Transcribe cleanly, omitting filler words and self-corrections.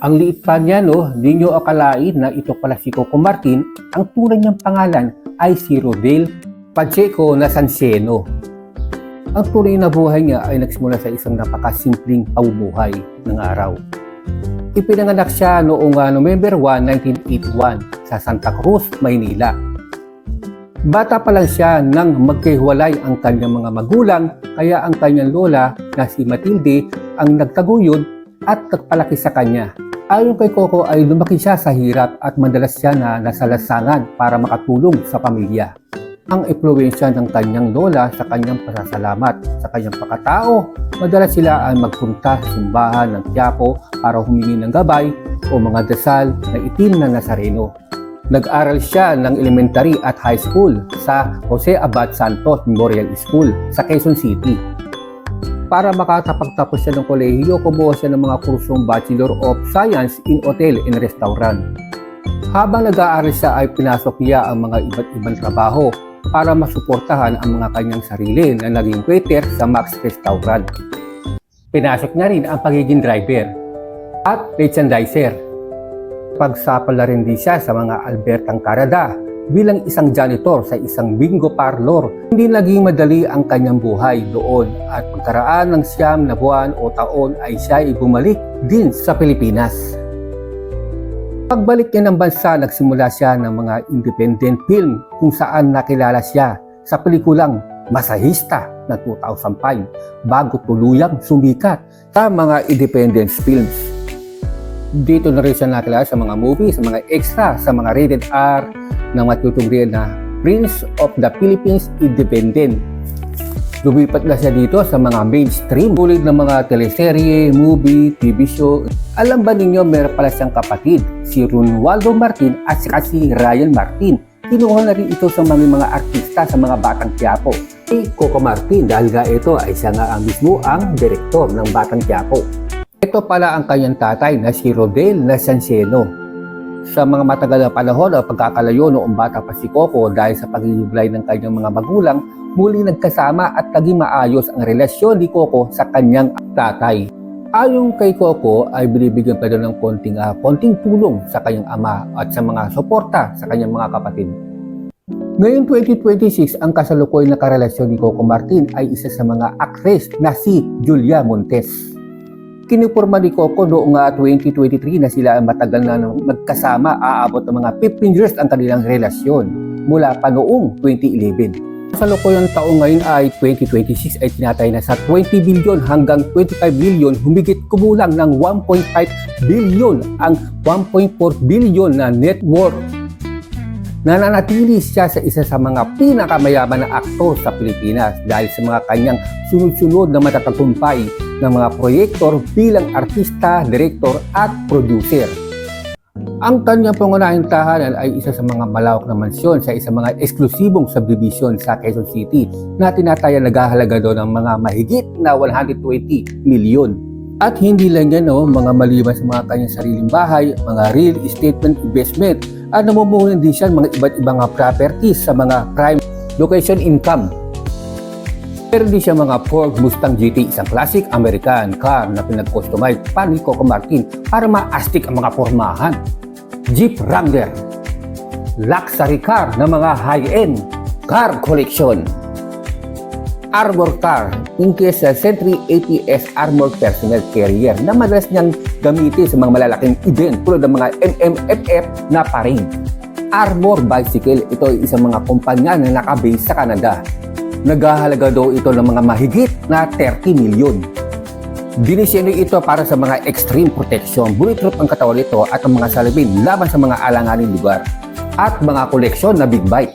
Ang liit pa niya, no? Di nyo akalain na ito pala si Coco Martin. Ang tunay niyang pangalan ay si Rodel Pacheco Nasancieno. Ang tunay na buhay niya ay nagsimula sa isang napakasimpleng pamumuhay ng araw. Ipinanganak siya noong November 1, 1981 sa Santa Cruz, Maynila. Bata pa lang siya nang magkahiwalay ang kanyang mga magulang, kaya ang kanyang lola na si Matilde ang nagtaguyod at nagpalaki sa kanya. Ayon kay Coco ay lumaki siya sa hirap at madalas siya na nasa lansangan para makatulong sa pamilya. Ang impluwensya ng kanyang lola sa kanyang pasasalamat sa kanyang pagkatao, madalas sila ay magpunta sa simbahan ng Quiapo para humingi ng gabay o mga dasal na itim na Nazareno. Nag-aral siya ng elementary at high school sa Jose Abad Santos Memorial School sa Quezon City. Para makatapagtapos siya ng kolehiyo, kumuha siya ng mga kursong Bachelor of Science in Hotel and Restaurant. Habang nag-aaral siya ay pinasok niya ang mga iba't ibang trabaho para masuportahan ang mga kanyang sarili na naging waiter sa Max Restaurant. Pinasok niya rin ang pagiging driver at merchandiser. Pagsapal na rin din siya sa mga Albertang Carrada bilang isang janitor sa isang bingo parlor. Hindi naging madali ang kanyang buhay doon at pagkaraan ng 9 na buwan o taon ay siya ay bumalik din sa Pilipinas. Pagbalik niya ng bansa, nagsimula siya ng mga independent film kung saan nakilala siya sa pelikulang Masahista na 2005 bago tuluyang sumikat sa mga independent films. Dito na rin siya nakilala sa mga movies, sa mga extra, sa mga rated R na matutungrian na Prince of the Philippines Independent. Lumipat na siya dito sa mga mainstream, tulad ng mga teleserye, movie, TV show. Alam ba ninyo, meron pala siyang kapatid, si Ronaldo Martin at saka si Ryan Martin. Kinuha na rin ito sa mga artista sa mga Batang Quiapo. Si Coco Martin, dahil nga ito ay siya nga mismo ang direktor ng Batang Quiapo. Ito pala ang kanyang tatay na si Rodel Nasancieno. Sa mga matagal na panahon o pagkakalayo noong bata pa si Coco dahil sa paghihiwalay ng kanyang mga magulang, muli nagkasama at naging maayos ang relasyon ni Coco sa kanyang tatay. Ayon kay Coco ay binibigyan pa daw ng konting tulong sa kanyang ama at sa mga suporta sa kanyang mga kapatid. Ngayong 2026, ang kasalukuyan na karelasyon ni Coco Martin ay isa sa mga aktres na si Julia Montes. Kinupurma ni Coco noong 2023 na sila ay matagal na magkasama, aabot ng mga 15 years ang kanilang relasyon mula pa noong 2011. Sa lukuyang taong ngayon ay 2026 ay tinatay na sa 20 billion hanggang 25 billion, humigit kumulang ng 1.5 billion ang 1.4 billion na net worth. Nananatili siya sa isa sa mga pinakamayaman na aktor sa Pilipinas dahil sa mga kanyang sunod-sunod na matatagumpay ng mga proyektor bilang artista, direktor at producer. Ang kanyang pangunahing tahanan ay isa sa mga malawak na mansyon sa isang mga eksklusibong subdivision sa Quezon City na tinatayang naghahalaga doon ng mga mahigit na 120 milyon. At hindi lang yan, mga maliban sa mga kanyang sariling bahay, mga real estate investment, at namumuhunan din siya mga iba't ibang properties sa mga prime location income. Meron din siya mga Ford Mustang GT, isang classic American car na pinag-customize pa ni Coco Martin para ma-astig ang mga pormahan. Jeep Wrangler, luxury car na mga high-end car collection. Armor car, incase sa Century APS Armored Personnel Carrier na madalas niyang gamitin sa mga malalaking event tulad ng mga MMFF na parade. Armor Bicycle, ito ay isang mga kumpanya na nakabase sa Canada. Naghahalaga daw ito ng mga mahigit na 30 milyon. Dinisenyo ito para sa mga extreme protection, bulletproof ang katawan nito at ang mga salamin laban sa mga alanganing lugar at mga koleksyon na big bike.